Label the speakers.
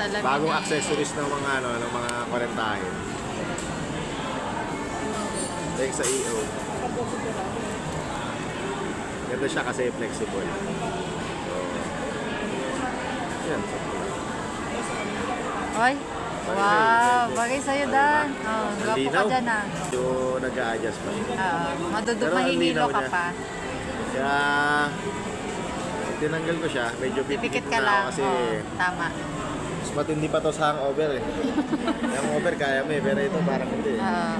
Speaker 1: salamin
Speaker 2: Bagong
Speaker 1: eh.
Speaker 2: accessories ng mga ano, ng mga kwarentahin. Like sa EO. Ganda siya kasi flexible. So, yan.
Speaker 1: Oy. Wow, bagay sa'yo, Dan. Oh, gwapo ka dyan ah.
Speaker 2: So, nag-a-adjust pa siya. Pero ang
Speaker 1: Mahihilo
Speaker 2: linaw
Speaker 1: ka
Speaker 2: niya.
Speaker 1: pa.
Speaker 2: Kaya, tinanggal ko siya. Medyo
Speaker 1: Pipikit
Speaker 2: pipikit
Speaker 1: ka
Speaker 2: na
Speaker 1: lang.
Speaker 2: ako kasi
Speaker 1: Tama.
Speaker 2: mas matindi pa to sa hangover eh. Yung hangover kaya mo eh, pero ito parang hindi eh.
Speaker 1: Oo.